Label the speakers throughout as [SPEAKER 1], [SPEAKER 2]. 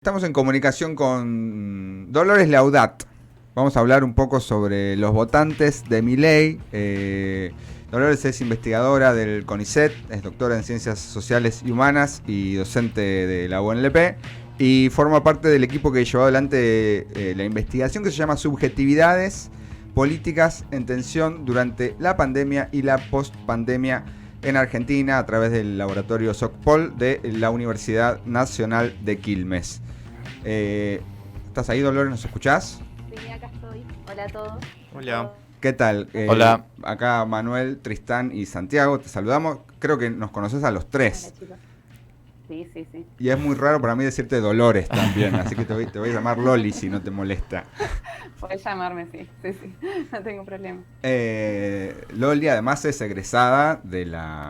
[SPEAKER 1] Estamos en comunicación con Dolores Laudat. Vamos a hablar un poco sobre los votantes de Milei. Dolores es investigadora del CONICET, es doctora en Ciencias Sociales y Humanas y docente de la UNLP. Y forma parte del equipo que llevó adelante la investigación que se llama Subjetividades Políticas en Tensión durante la pandemia y la postpandemia en Argentina a través del laboratorio SOCPOL de la Universidad Nacional de Quilmes. ¿Estás ahí, Dolores? ¿Nos escuchás?
[SPEAKER 2] Sí, acá estoy. Hola a todos.
[SPEAKER 3] Hola.
[SPEAKER 1] ¿Qué tal?
[SPEAKER 3] Hola.
[SPEAKER 1] Acá Manuel, Tristán y Santiago, te saludamos. Creo que nos conoces a los tres.
[SPEAKER 2] Hola, chicos. Sí, sí, sí.
[SPEAKER 1] Y es muy raro para mí decirte Dolores también, así que te voy a llamar Loli si no te molesta.
[SPEAKER 2] Podés llamarme, sí, no tengo problema.
[SPEAKER 1] Loli además es egresada de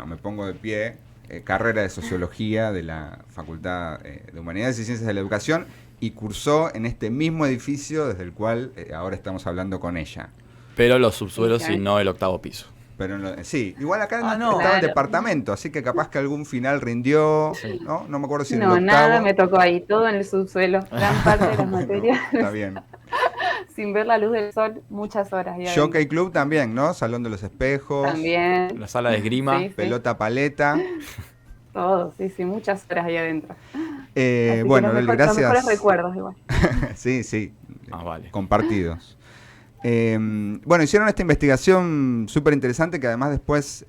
[SPEAKER 1] me pongo de pie, carrera de Sociología de la Facultad de Humanidades y Ciencias de la Educación y cursó en este mismo edificio desde el cual ahora estamos hablando con ella.
[SPEAKER 3] Pero los subsuelos
[SPEAKER 2] Sí,
[SPEAKER 3] y no el octavo piso.
[SPEAKER 1] Pero sí, igual acá
[SPEAKER 3] no.
[SPEAKER 1] estaba
[SPEAKER 2] Claro.
[SPEAKER 1] el departamento, así que capaz que algún final rindió,
[SPEAKER 3] Sí.
[SPEAKER 1] ¿no? No me acuerdo si en
[SPEAKER 2] No,
[SPEAKER 1] el octavo.
[SPEAKER 2] nada me tocó ahí, todo en el subsuelo, gran parte de las
[SPEAKER 1] Bueno,
[SPEAKER 2] materias,
[SPEAKER 1] está bien.
[SPEAKER 2] sin ver la luz del sol, muchas horas. ahí adentro.
[SPEAKER 1] Jockey Club también, ¿no? Salón de los Espejos,
[SPEAKER 2] También.
[SPEAKER 3] La sala de esgrima.
[SPEAKER 2] Sí, sí.
[SPEAKER 1] pelota paleta.
[SPEAKER 2] Todo, sí, muchas horas ahí adentro. Así
[SPEAKER 1] Bueno,
[SPEAKER 2] que
[SPEAKER 1] Loli,
[SPEAKER 2] los
[SPEAKER 1] gracias.
[SPEAKER 2] mejores recuerdos igual.
[SPEAKER 1] Sí,
[SPEAKER 3] Vale.
[SPEAKER 1] compartidos. Bueno, hicieron esta investigación súper interesante que además después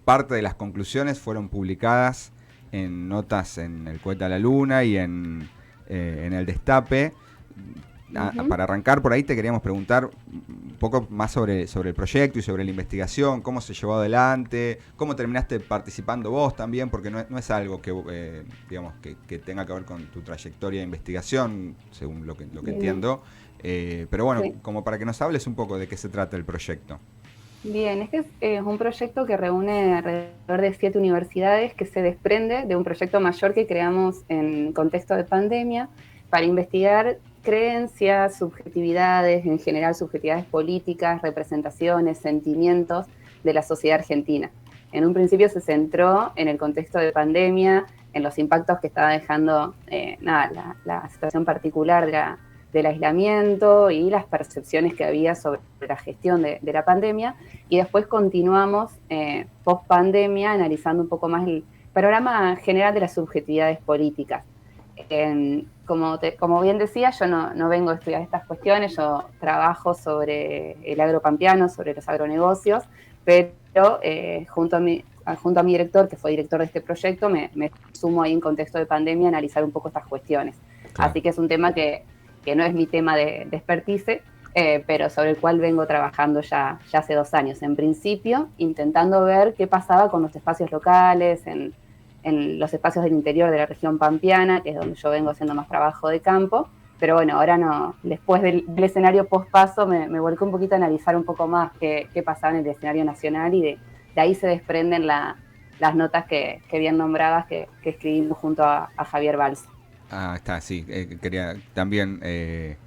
[SPEAKER 1] parte de las conclusiones fueron publicadas en notas en el Cohete a la Luna y en el Destape.
[SPEAKER 2] Ujú.
[SPEAKER 1] Para arrancar por ahí te queríamos preguntar un poco más sobre el proyecto y sobre la investigación, cómo se llevó adelante, cómo terminaste participando vos también, porque no es algo que digamos que tenga que ver con tu trayectoria de investigación, según lo que entiendo. Pero bueno,
[SPEAKER 2] Sí.
[SPEAKER 1] como para que nos hables un poco de qué se trata el proyecto.
[SPEAKER 2] Bien, este es un proyecto que reúne alrededor de 7 universidades que se desprende de un proyecto mayor que creamos en contexto de pandemia para investigar creencias, subjetividades, en general subjetividades políticas, representaciones, sentimientos de la sociedad argentina. En un principio se centró en el contexto de pandemia, en los impactos que estaba dejando la situación particular del aislamiento y las percepciones que había sobre la gestión de la pandemia, y después continuamos post pandemia analizando un poco más el panorama general de las subjetividades políticas. Como bien decía, yo no vengo a estudiar estas cuestiones, yo trabajo sobre el agropampeano, sobre los agronegocios, pero junto a mi director, que fue director de este proyecto, me sumo ahí en contexto de pandemia a analizar un poco estas cuestiones.
[SPEAKER 1] Claro.
[SPEAKER 2] Así que es un tema que no es mi tema de expertise, pero sobre el cual vengo trabajando ya hace 2 años. En principio, intentando ver qué pasaba con los espacios locales, en los espacios del interior de la región pampeana, que es donde yo vengo haciendo más trabajo de campo. Pero bueno, ahora no, después del escenario post-paso me volqué un poquito a analizar un poco más qué pasaba en el escenario nacional, y de ahí se desprenden las notas que bien nombradas que escribimos junto a Javier Balsa.
[SPEAKER 1] Está, sí. Quería también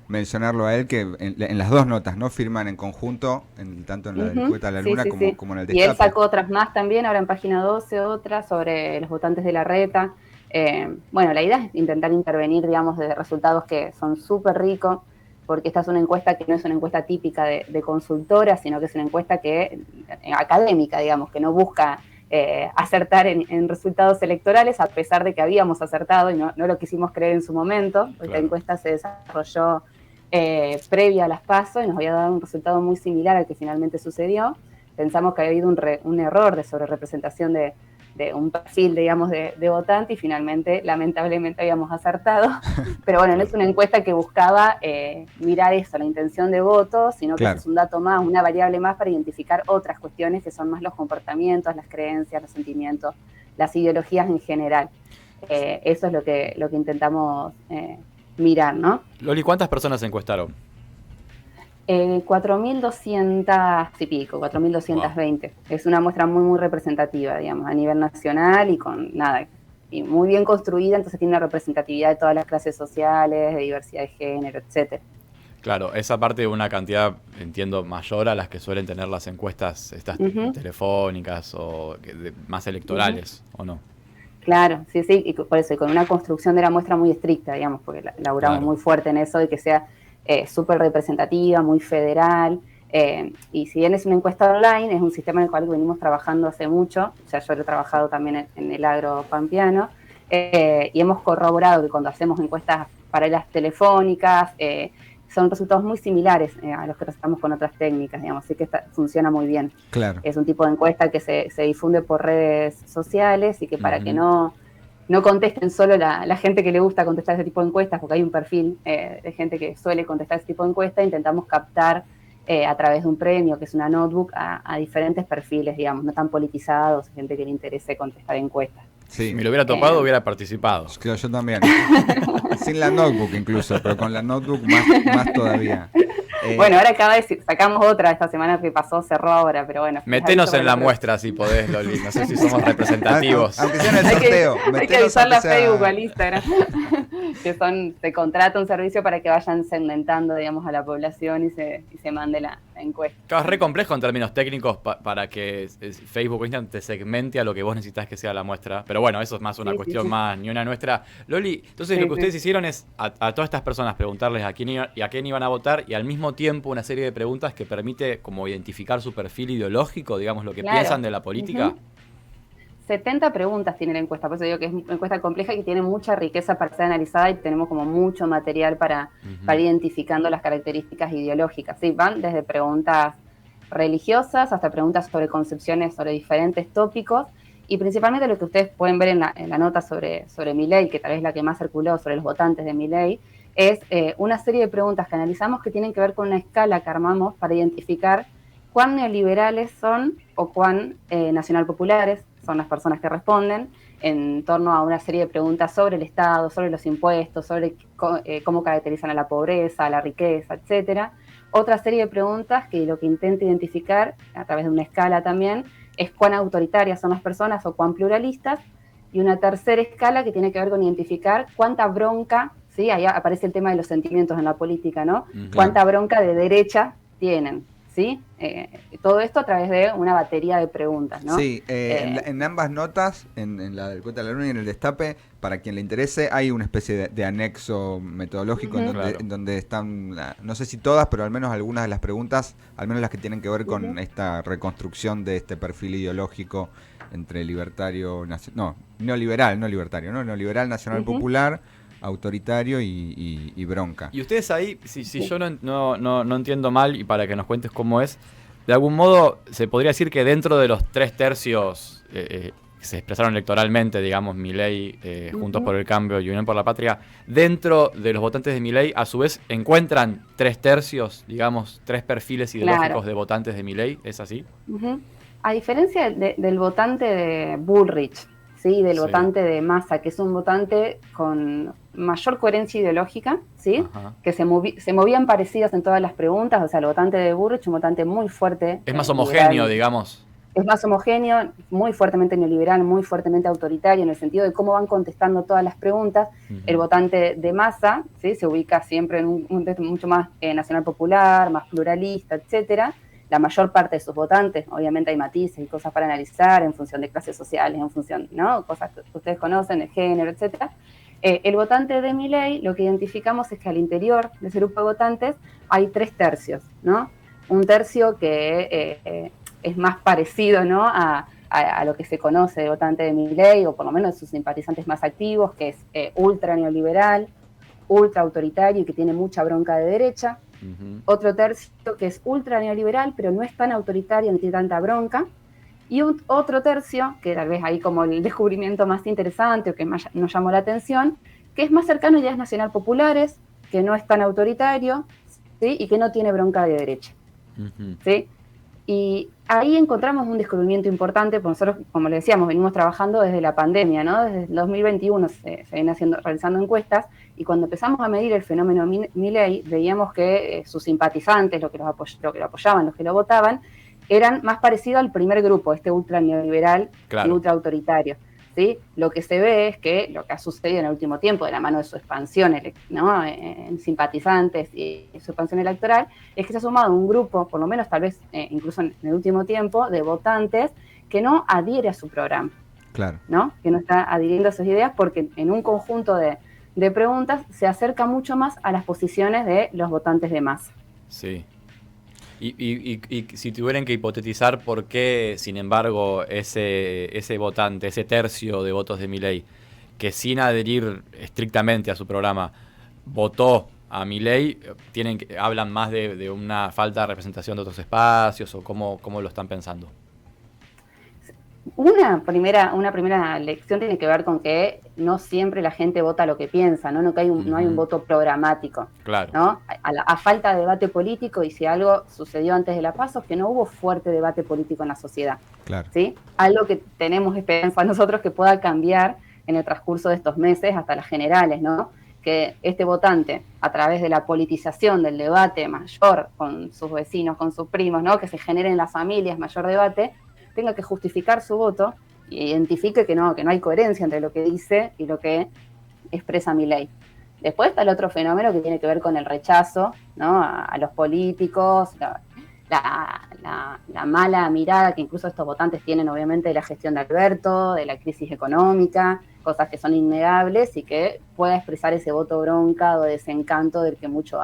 [SPEAKER 1] mencionarlo a él, que en las dos notas, ¿no? Firman en conjunto, tanto en la del Cohete a la Luna como en el Destape.
[SPEAKER 2] Y él sacó otras más también, ahora en página 12, otras sobre los votantes de la reta. Bueno, la idea es intentar intervenir, digamos, de resultados que son súper ricos, porque esta es una encuesta que no es una encuesta típica de consultora, sino que es una encuesta académica, digamos, que no busca acertar en resultados electorales, a pesar de que habíamos acertado y no lo quisimos creer en su momento. Claro. Esta encuesta se desarrolló previa a las PASO y nos había dado un resultado muy similar al que finalmente sucedió. Pensamos que había habido un error de sobrerepresentación de un perfil, digamos, de votante, y finalmente, lamentablemente, habíamos acertado. Pero bueno, no es una encuesta que buscaba mirar eso, la intención de voto, sino que es un dato más, una variable más para identificar otras cuestiones que son más los comportamientos, las creencias, los sentimientos, las ideologías en general. Eso es lo que intentamos mirar, ¿no?
[SPEAKER 3] Loli, ¿cuántas personas se encuestaron?
[SPEAKER 2] 4.200 y pico, 4.220. Wow. Es una muestra muy representativa, digamos, a nivel nacional, y muy bien construida, entonces tiene una representatividad de todas las clases sociales, de diversidad de género, etcétera.
[SPEAKER 3] Claro, esa parte de una cantidad, entiendo, mayor a las que suelen tener las encuestas estas telefónicas o más electorales, ¿o no?
[SPEAKER 2] Claro, sí, y por eso, y con una construcción de la muestra muy estricta, digamos, porque laburamos muy fuerte en eso de que sea súper representativa, muy federal, y si bien es una encuesta online, es un sistema en el cual venimos trabajando hace mucho, o sea, yo lo he trabajado también en el agro pampeano, y hemos corroborado que cuando hacemos encuestas paralelas telefónicas, son resultados muy similares a los que tratamos con otras técnicas, digamos, así que funciona muy bien.
[SPEAKER 1] Claro.
[SPEAKER 2] Es un tipo de encuesta que se difunde por redes sociales y que para que no contesten solo la gente que le gusta contestar ese tipo de encuestas, porque hay un perfil de gente que suele contestar ese tipo de encuestas, intentamos captar a través de un premio, que es una notebook, a diferentes perfiles, digamos, no tan politizados, gente que le interese contestar encuestas.
[SPEAKER 3] Sí. Si me lo hubiera topado, hubiera participado.
[SPEAKER 1] Claro, yo también. Sin la notebook incluso, pero con la notebook más todavía.
[SPEAKER 2] Bueno, ahora cada vez sacamos otra esta semana que pasó, cerró ahora, pero bueno.
[SPEAKER 3] Metenos en la muestra si podés, Loli. No sé si somos representativos.
[SPEAKER 1] Aunque sea en el sorteo.
[SPEAKER 2] Hay que avisarle a Facebook o al Instagram. Que se contrata un servicio para que vayan segmentando, digamos, a la población y se mande la encuesta.
[SPEAKER 3] Claro, es re complejo en términos técnicos para que Facebook o Instagram te segmente a lo que vos necesitas que sea la muestra. Pero bueno, eso es más una cuestión más, ni una nuestra. Loli, entonces lo que ustedes hicieron es a todas estas personas preguntarles a quién iban a votar y al mismo tiempo una serie de preguntas que permite como identificar su perfil ideológico, digamos, lo que piensan de la política.
[SPEAKER 2] 70 preguntas tiene la encuesta, por eso digo que es una encuesta compleja y que tiene mucha riqueza para ser analizada y tenemos como mucho material para ir identificando las características ideológicas. Sí, van desde preguntas religiosas hasta preguntas sobre concepciones sobre diferentes tópicos y principalmente lo que ustedes pueden ver en la nota sobre Milei, que tal vez es la que más circuló sobre los votantes de Milei, es una serie de preguntas que analizamos que tienen que ver con una escala que armamos para identificar cuán neoliberales son o cuán nacionalpopulares son las personas que responden en torno a una serie de preguntas sobre el Estado, sobre los impuestos, sobre cómo caracterizan a la pobreza, a la riqueza, etcétera. Otra serie de preguntas que lo que intenta identificar, a través de una escala también, es cuán autoritarias son las personas o cuán pluralistas, y una tercera escala que tiene que ver con identificar cuánta bronca, ¿sí? Ahí aparece el tema de los sentimientos en la política, ¿no? Cuánta bronca de derecha tienen, ¿sí? Todo esto a través de una batería de preguntas, ¿no?
[SPEAKER 1] Sí, en ambas notas, en la del Cuenta de la Luna y en el Destape, para quien le interese, hay una especie de anexo metodológico en donde están, no sé si todas, pero al menos algunas de las preguntas, al menos las que tienen que ver con esta reconstrucción de este perfil ideológico entre libertario, neoliberal, neoliberal, nacional popular, autoritario y bronca.
[SPEAKER 3] Y ustedes ahí, si yo no entiendo mal, y para que nos cuentes cómo es, de algún modo se podría decir que dentro de los 3/3 que se expresaron electoralmente, digamos, Milei, Juntos por el Cambio y Unión por la Patria, dentro de los votantes de Milei, a su vez, encuentran 3/3, digamos, 3 perfiles ideológicos de votantes de Milei, ¿es así?
[SPEAKER 2] A diferencia del votante de Bullrich, ¿sí? Del votante de Massa, que es un votante con mayor coherencia ideológica, ¿sí? Que se movían parecidas en todas las preguntas, o sea, el votante de Bullrich, un votante muy fuerte.
[SPEAKER 3] Es más homogéneo,
[SPEAKER 2] liberal,
[SPEAKER 3] digamos.
[SPEAKER 2] Es más homogéneo, muy fuertemente neoliberal, muy fuertemente autoritario, en el sentido de cómo van contestando todas las preguntas. El votante de Massa, ¿sí? Se ubica siempre en un contexto mucho más nacional popular, más pluralista, etcétera. La mayor parte de sus votantes, obviamente hay matices y cosas para analizar en función de clases sociales, en función, ¿no? Cosas que ustedes conocen, de género, etcétera. El votante de Milei, lo que identificamos es que al interior de ese grupo de votantes hay 3/3, ¿no? Un tercio que es más parecido, ¿no? a lo que se conoce de votante de Milei, o por lo menos de sus simpatizantes más activos, que es ultra neoliberal, ultra autoritario y que tiene mucha bronca de derecha. Otro tercio que es ultra neoliberal, pero no es tan autoritario ni tiene tanta bronca. Y otro tercio, que tal vez ahí como el descubrimiento más interesante o que más nos llamó la atención, que es más cercano a ideas nacional populares, que no es tan autoritario, ¿sí? Y que no tiene bronca de derecha. ¿Sí? Y ahí encontramos un descubrimiento importante, porque nosotros, como le decíamos, venimos trabajando desde la pandemia, ¿no? Desde el 2021 se viene realizando encuestas, y cuando empezamos a medir el fenómeno Milei, veíamos que sus simpatizantes, lo que lo apoyaban, los que lo votaban, eran más parecidos al primer grupo, este ultra neoliberal y ultra autoritario. ¿Sí? Lo que se ve es que lo que ha sucedido en el último tiempo, de la mano de su expansión, ¿no? En simpatizantes y su expansión electoral, es que se ha sumado un grupo, por lo menos tal vez incluso en el último tiempo, de votantes que no adhiere a su programa.
[SPEAKER 1] Claro.
[SPEAKER 2] ¿no? Que no está adhiriendo a sus ideas porque en un conjunto de preguntas se acerca mucho más a las posiciones de los votantes de masa.
[SPEAKER 3] Sí. Y si tuvieran que hipotetizar por qué, sin embargo, ese votante, ese tercio de votos de Milei, que sin adherir estrictamente a su programa, votó a Milei, hablan más de una falta de representación de otros espacios, o cómo lo están pensando.
[SPEAKER 2] Una primera lección tiene que ver con que no siempre la gente vota lo que piensa, ¿no? No hay un voto programático.
[SPEAKER 3] Claro.
[SPEAKER 2] ¿No? A falta de debate político, y si algo sucedió antes de la PASO, es que no hubo fuerte debate político en la sociedad.
[SPEAKER 1] Claro.
[SPEAKER 2] ¿Sí? Algo que tenemos esperanza nosotros que pueda cambiar en el transcurso de estos meses hasta las generales, ¿no? Que este votante, a través de la politización del debate mayor con sus vecinos, con sus primos, ¿no? Que se genere en las familias mayor debate, tenga que justificar su voto y identifique que no hay coherencia entre lo que dice y lo que expresa Milei. Después está el otro fenómeno que tiene que ver con el rechazo, ¿no? a los políticos, la mala mirada que incluso estos votantes tienen obviamente de la gestión de Alberto, de la crisis económica, cosas que son innegables y que pueda expresar ese voto bronca o desencanto del que muchos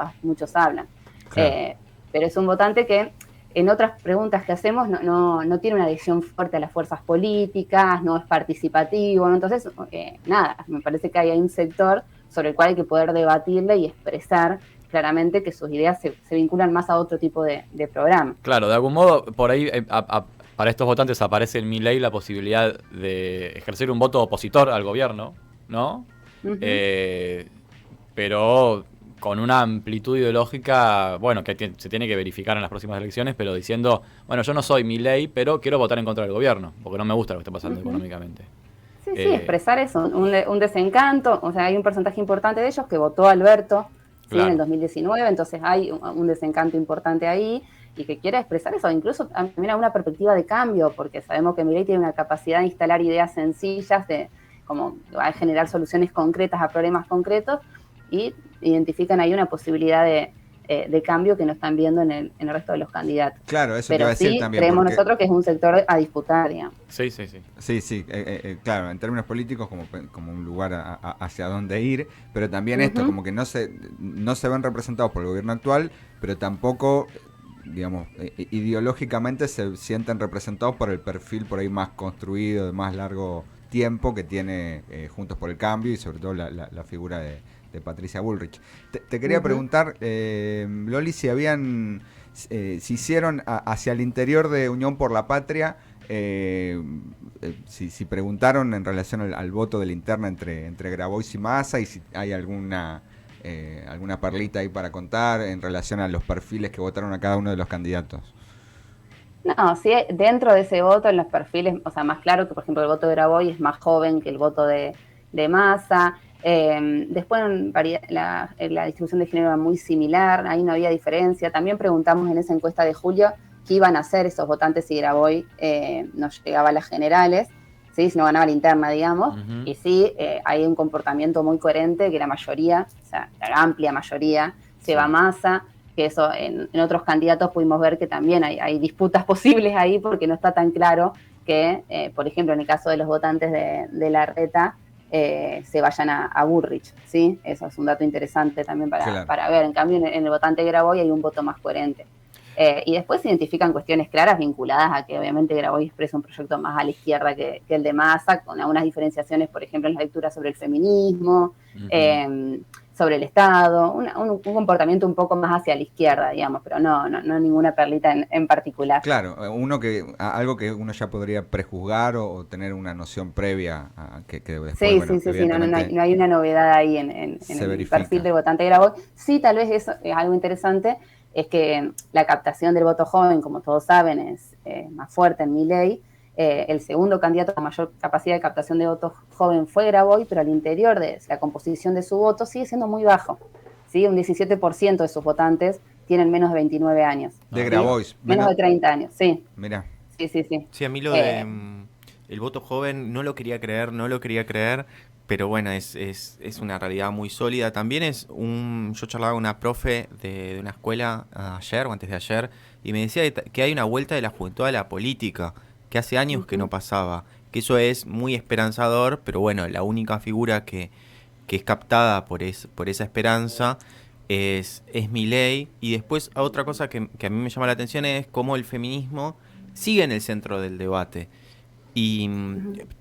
[SPEAKER 2] hablan. Claro. Pero es un votante que en otras preguntas que hacemos no tiene una adhesión fuerte a las fuerzas políticas, no es participativo, ¿no? Entonces, nada, me parece que hay un sector sobre el cual hay que poder debatirle y expresar claramente que sus ideas se vinculan más a otro tipo de programa.
[SPEAKER 3] Claro, de algún modo, por ahí para estos votantes aparece en Milei la posibilidad de ejercer un voto opositor al gobierno, ¿no? Uh-huh. Pero con una amplitud ideológica, bueno, que se tiene que verificar en las próximas elecciones, pero diciendo, bueno, yo no soy Milei, pero quiero votar en contra del gobierno, porque no me gusta lo que está pasando económicamente.
[SPEAKER 2] Sí, expresar eso, un desencanto. O sea, hay un porcentaje importante de ellos que votó a Alberto, ¿sí? En el 2019, entonces hay un desencanto importante ahí y que quiere expresar eso, incluso también a una perspectiva de cambio, porque sabemos que Milei tiene una capacidad de instalar ideas sencillas, de como va a generar soluciones concretas a problemas concretos, y identifican ahí una posibilidad de cambio que no están viendo en el resto de los candidatos.
[SPEAKER 1] Claro, eso
[SPEAKER 2] pero
[SPEAKER 1] te iba a decir
[SPEAKER 2] sí
[SPEAKER 1] también.
[SPEAKER 2] Creemos nosotros que es un sector a disputar, digamos.
[SPEAKER 3] Sí.
[SPEAKER 1] Sí, claro, en términos políticos como un lugar hacia dónde ir, pero también esto, como que no se ven representados por el gobierno actual, pero tampoco, digamos, ideológicamente se sienten representados por el perfil por ahí más construido, de más largo tiempo que tiene Juntos por el Cambio y sobre todo la figura de Patricia Bullrich. Te quería preguntar, Loli, si hicieron hacia el interior de Unión por la Patria, si preguntaron en relación al voto de la interna entre Grabois y Massa, y si hay alguna perlita ahí para contar en relación a los perfiles que votaron a cada uno de los candidatos.
[SPEAKER 2] No, sí, dentro de ese voto, en los perfiles, o sea, más claro que, por ejemplo, el voto de Grabois es más joven que el voto de Massa. Después la distribución de género era muy similar, ahí no había diferencia. También preguntamos en esa encuesta de julio qué iban a hacer esos votantes si Grabois no llegaba a las generales, ¿sí? Si no ganaba la interna, digamos. Uh-huh. Y sí, hay un comportamiento muy coherente que la mayoría, o sea, la amplia mayoría, se va a Massa, que eso en otros candidatos pudimos ver que también hay disputas posibles ahí porque no está tan claro que, por ejemplo, en el caso de los votantes de Larreta, se vayan a Bullrich, ¿sí? Eso es un dato interesante también para ver. En cambio, en el votante Grabois hay un voto más coherente. Y después se identifican cuestiones claras vinculadas a que obviamente Grabois expresa un proyecto más a la izquierda que el de Massa, con algunas diferenciaciones, por ejemplo, en la lectura sobre el feminismo, sobre el Estado, un comportamiento un poco más hacia la izquierda, digamos, pero no ninguna perlita en particular.
[SPEAKER 1] Claro, algo que uno ya podría prejuzgar o tener una noción previa a que después,
[SPEAKER 2] sí, no hay una novedad ahí en el perfil del votante Grabois. Sí, tal vez eso es algo interesante, es que la captación del voto joven, como todos saben, es más fuerte en Milei. El segundo candidato con mayor capacidad de captación de votos joven fue Grabois, pero al interior de la composición de su voto sigue siendo muy bajo, ¿sí? Un 17% de sus votantes tienen menos de 29 años.
[SPEAKER 1] De Grabois.
[SPEAKER 2] ¿Sí? Menos de 30 años, sí.
[SPEAKER 1] Mirá.
[SPEAKER 2] Sí.
[SPEAKER 4] Sí, a mí lo de el voto joven no lo quería creer, pero bueno, es una realidad muy sólida. También yo charlaba con una profe de una escuela ayer o antes de ayer, y me decía que hay una vuelta de la juventud a la política, que hace años que no pasaba, que eso es muy esperanzador, pero bueno, la única figura que es captada por esa esperanza es Milei. Y después otra cosa que a mí me llama la atención es cómo el feminismo sigue en el centro del debate. Y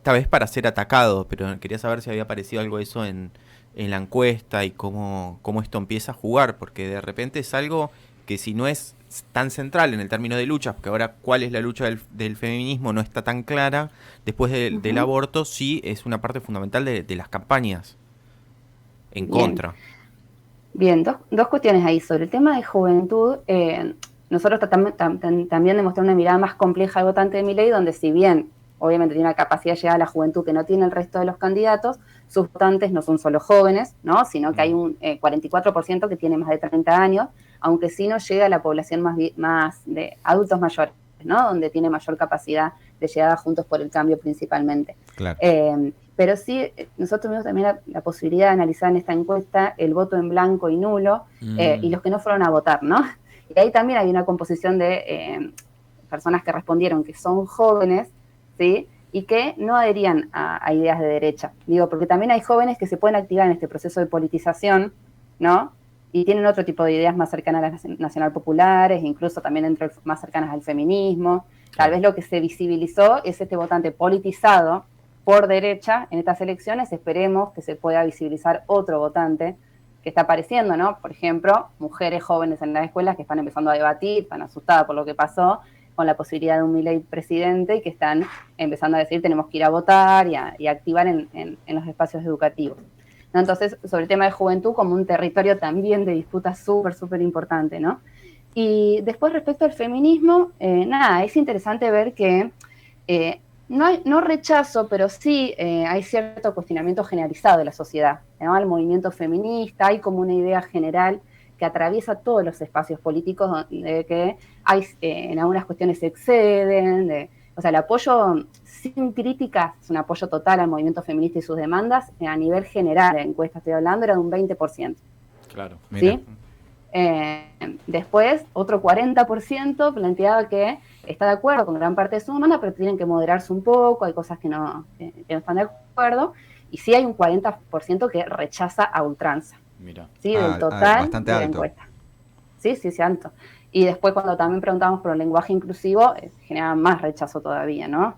[SPEAKER 4] tal vez para ser atacado, pero quería saber si había aparecido algo de eso en la encuesta y cómo esto empieza a jugar, porque de repente es algo que si no es tan central en el término de lucha, porque ahora cuál es la lucha del feminismo no está tan clara, después del aborto sí es una parte fundamental de las campañas en contra.
[SPEAKER 2] Bien, dos cuestiones ahí. Sobre el tema de juventud, nosotros también de mostrar una mirada más compleja al votante de Milei, donde si bien obviamente tiene una capacidad de llegar a la juventud que no tiene el resto de los candidatos, sus votantes no son solo jóvenes, ¿no? Sino que hay un 44% que tiene más de 30 años, aunque sí no llega a la población más de adultos mayores, ¿no? Donde tiene mayor capacidad de llegada Juntos por el Cambio principalmente.
[SPEAKER 1] Claro.
[SPEAKER 2] Pero sí, nosotros tuvimos también la posibilidad de analizar en esta encuesta el voto en blanco y nulo y los que no fueron a votar, ¿no? Y ahí también hay una composición de personas que respondieron que son jóvenes, ¿sí? Y que no adherían a ideas de derecha. Digo, porque también hay jóvenes que se pueden activar en este proceso de politización, ¿no? Y tienen otro tipo de ideas más cercanas a las nacional populares, incluso también más cercanas al feminismo. Tal vez lo que se visibilizó es este votante politizado por derecha en estas elecciones. Esperemos que se pueda visibilizar otro votante que está apareciendo, ¿no? Por ejemplo, mujeres jóvenes en las escuelas que están empezando a debatir, están asustadas por lo que pasó, con la posibilidad de un Milei presidente y que están empezando a decir tenemos que ir a votar y a activar en los espacios educativos. ¿No? Entonces, sobre el tema de juventud como un territorio también de disputa súper importante, ¿no? Y después respecto al feminismo, es interesante ver que no rechazo, pero sí hay cierto cuestionamiento generalizado de la sociedad, ¿no? Al movimiento feminista, hay como una idea general que atraviesa todos los espacios políticos de que hay en algunas cuestiones se exceden, o sea, el apoyo sin críticas es un apoyo total al movimiento feminista y sus demandas, a nivel general, la encuesta estoy hablando, era de un 20%.
[SPEAKER 3] Claro,
[SPEAKER 1] mira.
[SPEAKER 2] ¿Sí? Después, otro 40% planteaba que está de acuerdo con gran parte de su demanda, pero tienen que moderarse un poco, hay cosas que no están de acuerdo, y sí hay un 40% que rechaza a ultranza.
[SPEAKER 3] Mira.
[SPEAKER 2] ¿Sí? Del total
[SPEAKER 1] bastante
[SPEAKER 2] de la
[SPEAKER 1] alto.
[SPEAKER 2] encuesta. Sí, alto. Y después cuando también preguntamos por el lenguaje inclusivo, genera más rechazo todavía, ¿no?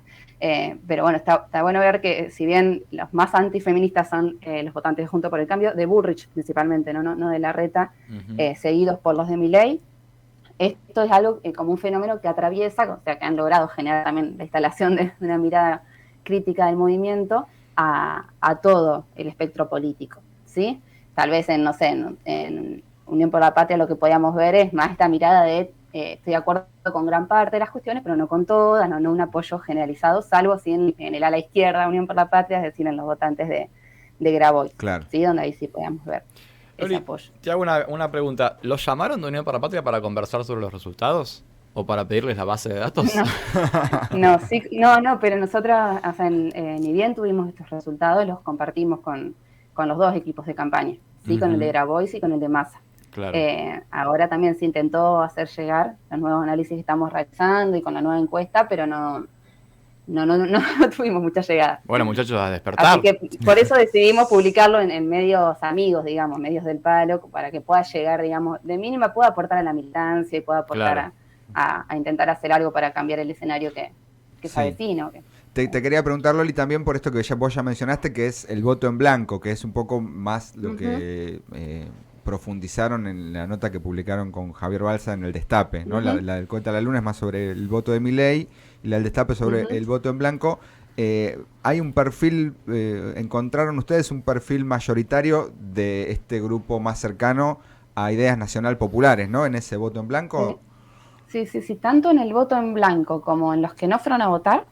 [SPEAKER 2] Pero bueno, está bueno ver que si bien los más antifeministas son los votantes de Juntos por el Cambio, de Bullrich principalmente, no de Larreta, seguidos por los de Milei, esto es algo como un fenómeno que atraviesa, o sea, que han logrado generar también la instalación de una mirada crítica del movimiento a todo el espectro político, ¿sí? Tal vez en Unión por la Patria lo que podíamos ver es más esta mirada de estoy de acuerdo con gran parte de las cuestiones, pero no con todas, no un apoyo generalizado, salvo así en el ala izquierda de Unión por la Patria, es decir, en los votantes de Grabois,
[SPEAKER 1] claro.
[SPEAKER 2] ¿sí? Donde ahí sí podíamos ver
[SPEAKER 3] Loli,
[SPEAKER 2] ese apoyo.
[SPEAKER 3] te hago una pregunta. ¿Los llamaron de Unión por la Patria para conversar sobre los resultados? ¿O para pedirles la base de datos?
[SPEAKER 2] No, pero nosotros, o sea, ni bien tuvimos estos resultados, los compartimos con los dos equipos de campaña, ¿sí? Con el de Grabois y con el de Massa.
[SPEAKER 3] Claro.
[SPEAKER 2] Ahora también se intentó hacer llegar los nuevos análisis que estamos realizando y con la nueva encuesta, pero no tuvimos mucha llegada.
[SPEAKER 3] Bueno, muchachos, a despertar.
[SPEAKER 2] Así que por eso decidimos publicarlo en medios amigos, digamos, medios del palo, para que pueda llegar, digamos, de mínima pueda aportar a la militancia y pueda aportar a intentar hacer algo para cambiar el escenario que se avecina.
[SPEAKER 1] Te quería preguntar, Loli, también por esto que vos ya mencionaste, que es el voto en blanco, que es un poco más lo que profundizaron en la nota que publicaron con Javier Balsa en el Destape, ¿no? La del Cuenta la Luna es más sobre el voto de Milei y la del Destape sobre el voto en blanco. Hay un perfil, ¿encontraron ustedes un perfil mayoritario de este grupo más cercano a ideas nacional populares, ¿no? En ese voto en blanco.
[SPEAKER 2] Sí, tanto en el voto en blanco como en los que no fueron a votar,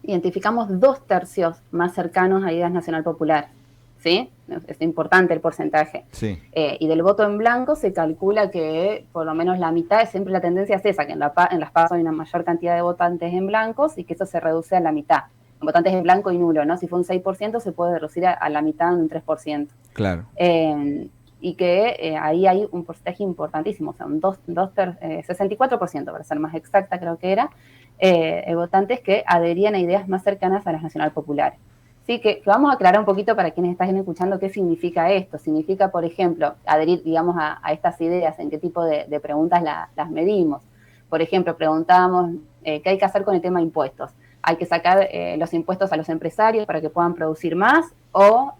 [SPEAKER 2] identificamos 2/3 más cercanos a ideas nacional popular, ¿sí? Es importante el porcentaje.
[SPEAKER 1] Sí.
[SPEAKER 2] Y del voto en blanco se calcula que por lo menos la mitad, siempre la tendencia es esa, que en las PASO hay una mayor cantidad de votantes en blancos y que eso se reduce a la mitad. En votantes en blanco y nulo, ¿no? Si fue un 6%, se puede reducir a la mitad en un 3%.
[SPEAKER 1] Claro.
[SPEAKER 2] Y que ahí hay un porcentaje importantísimo, o sea, un 64%, para ser más exacta creo que era, votantes que adherían a ideas más cercanas a las nacional populares. Sí, que vamos a aclarar un poquito para quienes están escuchando qué significa esto. Significa, por ejemplo, adherir, digamos, a estas ideas, en qué tipo de preguntas las medimos. Por ejemplo, preguntábamos qué hay que hacer con el tema de impuestos. ¿Hay que sacar los impuestos a los empresarios para que puedan producir más? ¿O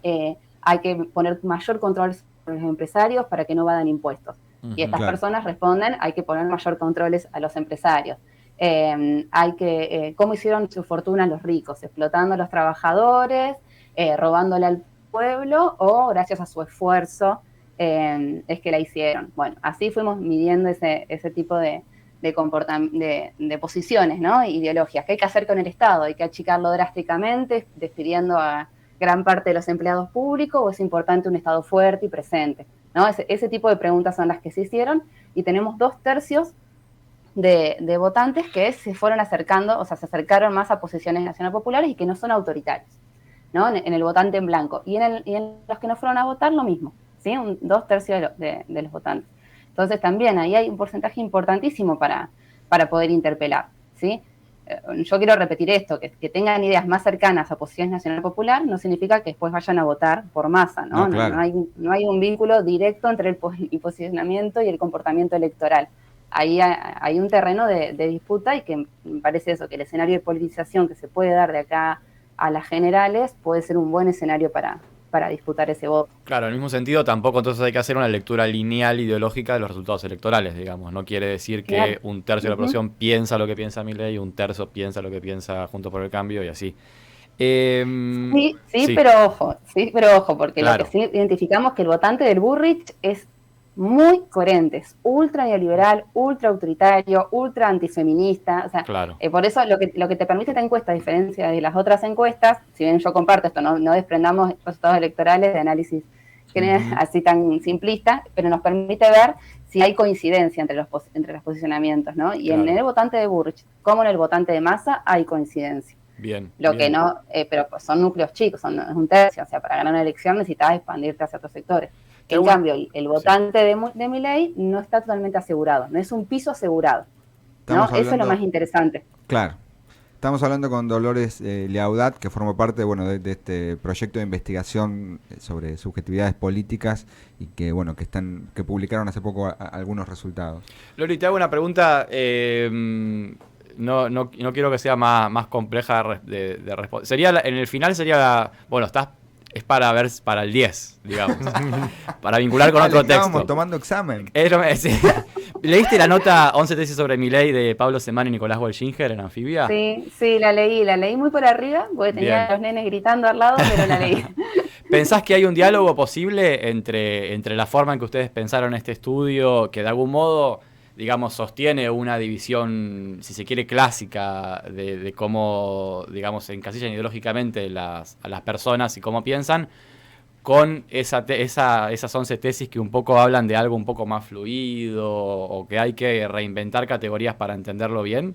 [SPEAKER 2] hay que poner mayor control sobre los empresarios para que no evadan impuestos? Y estas personas responden, hay que poner mayor controles a los empresarios. ¿Cómo hicieron su fortuna los ricos? ¿Explotando a los trabajadores, robándole al pueblo o gracias a su esfuerzo es que la hicieron? Bueno, así fuimos midiendo ese tipo de posiciones, ¿no? Ideologías. ¿Qué hay que hacer con el Estado? ¿Hay que achicarlo drásticamente, despidiendo a gran parte de los empleados públicos, o es importante un Estado fuerte y presente? ¿No? Ese tipo de preguntas son las que se hicieron, y tenemos 2/3 de votantes que se fueron acercando, o sea, se acercaron más a posiciones nacional populares y que no son autoritarios, ¿no? En el votante en blanco. Y en los que no fueron a votar, lo mismo, ¿sí? 2/3 de los votantes. Entonces también ahí hay un porcentaje importantísimo para poder interpelar, ¿sí? Yo quiero repetir esto, que tengan ideas más cercanas a posiciones nacional popular no significa que después vayan a votar por masa, ¿no?
[SPEAKER 1] No, claro.
[SPEAKER 2] No hay un vínculo directo entre el posicionamiento y el comportamiento electoral. Ahí hay un terreno de disputa, y que me parece eso, que el escenario de politización que se puede dar de acá a las generales puede ser un buen escenario para disputar ese voto.
[SPEAKER 3] Claro, en el mismo sentido, tampoco entonces hay que hacer una lectura lineal ideológica de los resultados electorales, digamos. No quiere decir que
[SPEAKER 2] Claro.
[SPEAKER 3] un tercio de la población piensa lo que piensa Milei, un tercio piensa lo que piensa Juntos por el Cambio y así.
[SPEAKER 2] Sí, pero ojo, porque
[SPEAKER 3] claro.
[SPEAKER 2] lo que sí identificamos que el votante del Burrich es muy coherente, es ultra neoliberal, ultra autoritario, ultra antifeminista, o sea,
[SPEAKER 3] Claro.
[SPEAKER 2] Por eso lo que te permite esta encuesta, a diferencia de las otras encuestas, si bien yo comparto esto, no desprendamos resultados electorales de análisis así tan simplista, pero nos permite ver si hay coincidencia entre los posicionamientos, ¿no? Y
[SPEAKER 3] claro.
[SPEAKER 2] en el votante de Burrich, como en el votante de Massa, hay coincidencia.
[SPEAKER 3] Bien.
[SPEAKER 2] Lo
[SPEAKER 3] bien.
[SPEAKER 2] que no, pero pues son núcleos chicos, es un tercio, o sea, para ganar una elección necesitas expandirte hacia otros sectores. En cambio, el votante de Milei no está totalmente asegurado, no es un piso asegurado, ¿no? Eso es lo más interesante.
[SPEAKER 1] Claro. Estamos hablando con Dolores Liaudat, que forma parte, bueno, de este proyecto de investigación sobre subjetividades políticas, y que, bueno, que publicaron hace poco algunos resultados.
[SPEAKER 3] Lori, te hago una pregunta, no quiero que sea más compleja de responder. En el final sería, bueno, es para ver para el 10, digamos. Para vincular con otro texto.
[SPEAKER 1] Estábamos tomando examen.
[SPEAKER 3] ¿Leíste la nota 11 tesis sobre Milei de Pablo Semán y Nicolás Wolchinger en Anfibia?
[SPEAKER 2] Sí, la leí muy por arriba, porque tenía a los nenes gritando al lado, pero la leí.
[SPEAKER 3] ¿Pensás que hay un diálogo posible entre la forma en que ustedes pensaron este estudio, que de algún modo, digamos, sostiene una división, si se quiere, clásica de cómo, digamos, se encasillan ideológicamente a las personas y cómo piensan, con esas 11 tesis que un poco hablan de algo un poco más fluido, o que hay que reinventar categorías para entenderlo bien?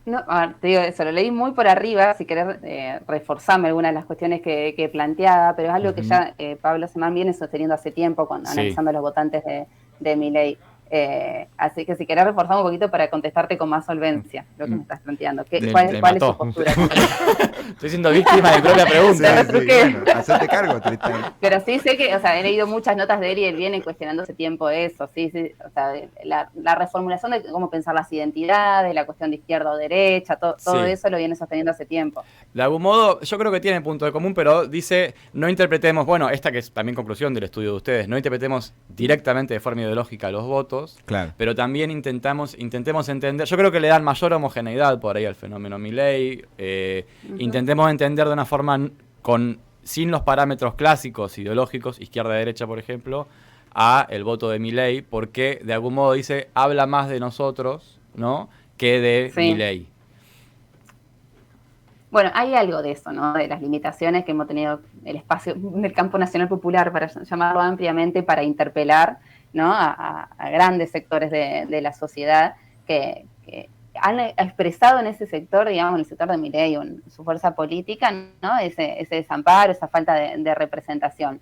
[SPEAKER 2] No, te digo eso, lo leí muy por arriba, si querés reforzarme algunas de las cuestiones que planteaba, pero es algo que ya Pablo Semán viene sosteniendo hace tiempo cuando analizando los votantes de Milei. Así que si querés reforzar un poquito para contestarte con más solvencia lo que me estás planteando. ¿Cuál es su postura?
[SPEAKER 3] Estoy siendo víctima de mi propia pregunta.
[SPEAKER 1] Bueno, hacerte cargo, Tristán.
[SPEAKER 2] Pero sí sé que, o sea, he leído muchas notas de él y él viene cuestionando hace tiempo eso, sí, o sea, la reformulación de cómo pensar las identidades, la cuestión de izquierda o derecha, todo eso lo viene sosteniendo hace tiempo.
[SPEAKER 3] De algún modo, yo creo que tiene punto de común, pero dice, no interpretemos, bueno, esta que es también conclusión del estudio de ustedes, no interpretemos directamente de forma ideológica los votos,
[SPEAKER 1] claro,
[SPEAKER 3] pero también intentemos entender, yo creo que le dan mayor homogeneidad por ahí al fenómeno Milei, intentemos entender de una forma sin los parámetros clásicos ideológicos, izquierda-derecha, por ejemplo, a el voto de Milei, porque de algún modo dice, habla más de nosotros, ¿no?, que de Milei.
[SPEAKER 2] Bueno, hay algo de eso, ¿no? De las limitaciones que hemos tenido el espacio del campo nacional popular, para llamarlo ampliamente, para interpelar, ¿no?, a grandes sectores de la sociedad que han expresado en ese sector, digamos, en el sector de Milei o en su fuerza política, ¿no?, ese desamparo, esa falta de representación.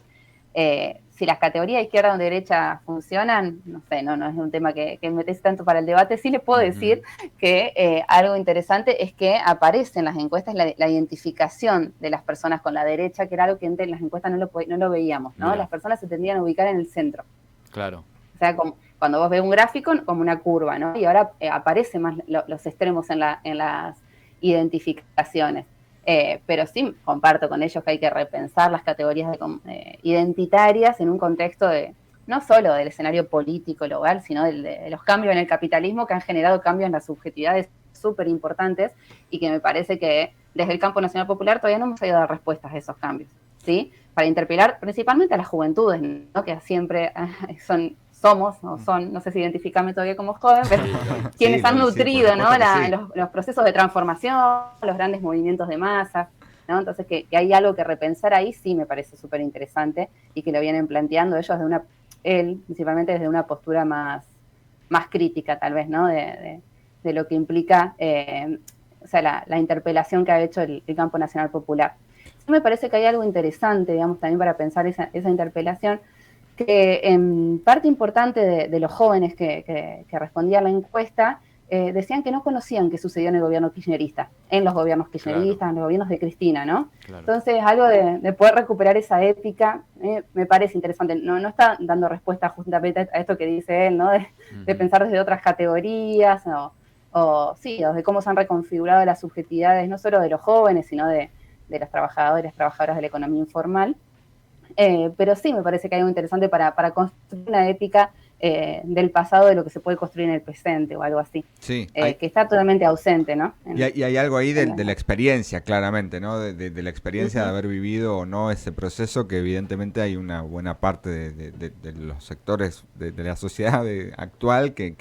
[SPEAKER 2] si las categorías izquierda o derecha funcionan, no sé, no es un tema que metes tanto para el debate. Sí les puedo decir que algo interesante es que aparece en las encuestas la identificación de las personas con la derecha, que era algo que en las encuestas no lo veíamos, ¿no?
[SPEAKER 3] Mira.
[SPEAKER 2] Las personas se tendían a ubicar en el centro.
[SPEAKER 3] Claro.
[SPEAKER 2] O sea, cuando vos ves un gráfico, como una curva, ¿no? Y ahora aparecen más los extremos en las identificaciones. Pero sí comparto con ellos que hay que repensar las categorías identitarias en un contexto no solo del escenario político local, sino de los cambios en el capitalismo que han generado cambios en las subjetividades súper importantes y que me parece que desde el campo nacional popular todavía no hemos ido a dar respuestas a esos cambios, ¿sí? Para interpelar principalmente a las juventudes, ¿no? Que siempre no sé si identificarme todavía como joven, pero quienes han nutrido, ¿no? Los procesos de transformación, los grandes movimientos de masas, ¿no? Entonces que hay algo que repensar ahí, sí me parece súper interesante y que lo vienen planteando ellos él principalmente desde una postura más crítica tal vez, ¿no? De lo que implica la interpelación que ha hecho el campo nacional popular. Sí me parece que hay algo interesante, digamos, también para pensar esa interpelación, que en parte importante de los jóvenes que respondían a la encuesta decían que no conocían qué sucedió en el gobierno kirchnerista, en los gobiernos kirchneristas,
[SPEAKER 3] Claro.
[SPEAKER 2] en los gobiernos de Cristina, ¿no?
[SPEAKER 3] Claro.
[SPEAKER 2] Entonces, algo de poder recuperar esa ética me parece interesante. No está dando respuesta justamente a esto que dice él, ¿no? De pensar desde otras categorías, o de cómo se han reconfigurado las subjetividades, no solo de los jóvenes, sino de los trabajadores, trabajadoras de la economía informal. Pero sí me parece que hay algo interesante para construir una ética del pasado de lo que se puede construir en el presente o algo así.
[SPEAKER 1] Sí,
[SPEAKER 2] que está totalmente ausente, ¿no?
[SPEAKER 1] Y hay algo ahí de la experiencia, claramente, ¿no? De la experiencia de haber vivido o no ese proceso, que evidentemente hay una buena parte de los sectores de la sociedad actual que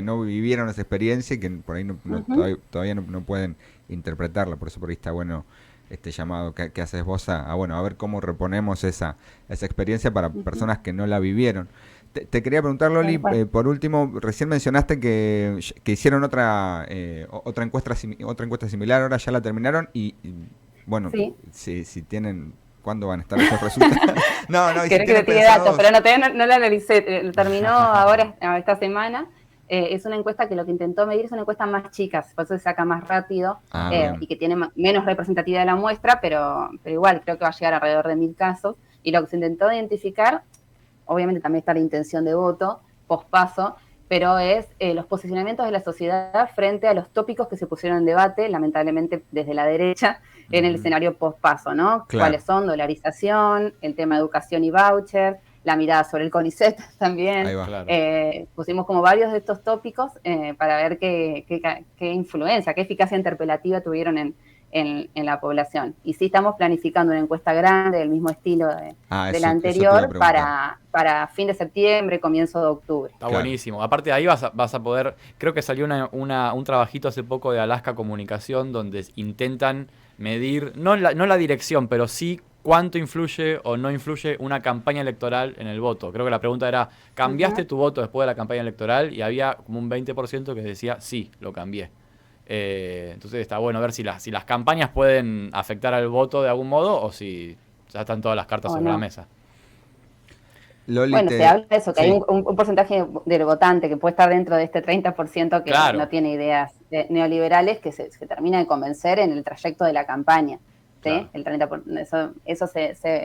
[SPEAKER 1] no vivieron esa experiencia y que por ahí todavía no pueden interpretarla. Por eso por ahí está bueno este llamado que haces vos a ver cómo reponemos esa experiencia para personas que no la vivieron. Te quería preguntar, Loli, por último, recién mencionaste que hicieron otra encuesta similar, ahora ya la terminaron y bueno, sí. si tienen, ¿cuándo van a estar esos resultados? no,
[SPEAKER 2] Querés que te tire datos, pero todavía no la analicé, terminó ahora, esta semana. Es una encuesta que lo que intentó medir es una encuesta más chica, por eso se saca más rápido y que tiene menos representatividad de la muestra, pero igual creo que va a llegar alrededor de 1000 casos. Y lo que se intentó identificar, obviamente también está la intención de voto, pospaso, pero es los posicionamientos de la sociedad frente a los tópicos que se pusieron en debate, lamentablemente desde la derecha, en el escenario pospaso, ¿no?
[SPEAKER 1] Claro.
[SPEAKER 2] ¿Cuáles son? Dolarización, el tema de educación y voucher, la mirada sobre el CONICET también.
[SPEAKER 1] Ahí va.
[SPEAKER 3] Claro.
[SPEAKER 2] Pusimos como varios de estos tópicos para ver qué influencia, qué eficacia interpelativa tuvieron en la población. Y sí estamos planificando una encuesta grande del mismo estilo de la anterior para fin de septiembre, comienzo de octubre.
[SPEAKER 3] Está buenísimo. Aparte de ahí vas a poder, creo que salió un trabajito hace poco de Alaska Comunicación donde intentan medir, no la dirección, pero sí cuánto influye o no influye una campaña electoral en el voto. Creo que la pregunta era, ¿cambiaste tu voto después de la campaña electoral? Y había como un 20% que decía, sí, lo cambié. Entonces está bueno ver si las campañas pueden afectar al voto de algún modo o si ya están todas las cartas sobre la mesa.
[SPEAKER 1] Loli,
[SPEAKER 2] se habla de eso, que hay un porcentaje del votante que puede estar dentro de este 30% que no tiene ideas neoliberales que se termina de convencer en el trayecto de la campaña. ¿Sí? Claro. El 30%, eso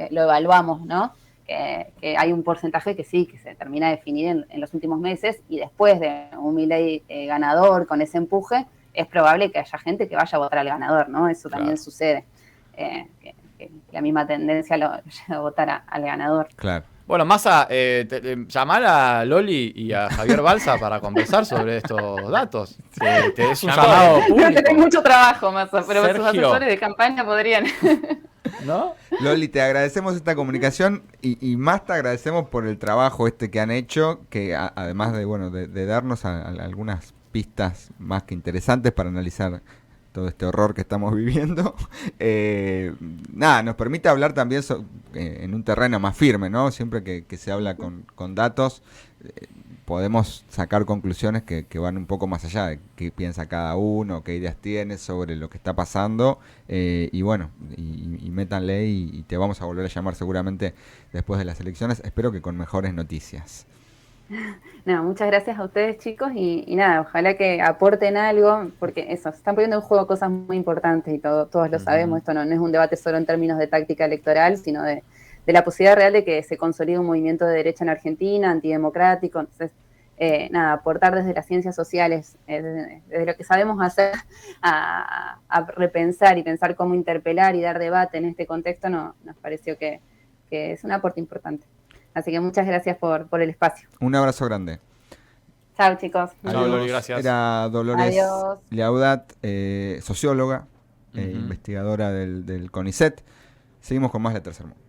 [SPEAKER 2] lo evaluamos, ¿no? Que hay un porcentaje que sí, que se termina de definir en los últimos meses y después de un Milei ganador con ese empuje, es probable que haya gente que vaya a votar al ganador, ¿no? Eso también sucede. Que la misma tendencia lo lleva a votar al ganador.
[SPEAKER 1] Claro.
[SPEAKER 3] Bueno, Massa, llamar a Loli y a Javier Balsa para conversar sobre estos datos. Es un llamado público.
[SPEAKER 2] Tenés mucho trabajo, Massa, pero
[SPEAKER 3] Sergio.
[SPEAKER 2] sus asesores de campaña podrían.
[SPEAKER 3] ¿No?
[SPEAKER 1] Loli, te agradecemos esta comunicación y más te agradecemos por el trabajo que han hecho, que además de darnos algunas pistas más que interesantes para analizar todo este horror que estamos viviendo, nos permite hablar también en un terreno más firme, ¿no? Siempre que se habla con datos, podemos sacar conclusiones que van un poco más allá de qué piensa cada uno, qué ideas tiene sobre lo que está pasando, y bueno, y métanle y te vamos a volver a llamar seguramente después de las elecciones, espero que con mejores noticias.
[SPEAKER 2] No, muchas gracias a ustedes, chicos, y nada, ojalá que aporten algo, porque eso, se están poniendo en juego cosas muy importantes y todos lo sabemos, esto no es un debate solo en términos de táctica electoral, sino de la posibilidad real de que se consolide un movimiento de derecha en Argentina, antidemocrático. Entonces, nada, aportar desde las ciencias sociales, desde lo que sabemos hacer, a repensar y pensar cómo interpelar y dar debate en este contexto, nos pareció que es un aporte importante. Así que muchas gracias por el espacio.
[SPEAKER 1] Un abrazo grande.
[SPEAKER 2] Chao, chicos.
[SPEAKER 3] Chao, Loli, gracias.
[SPEAKER 1] Era Dolores
[SPEAKER 2] Adiós.
[SPEAKER 1] Liaudat, socióloga, investigadora del CONICET. Seguimos con más de Tercer Mundo.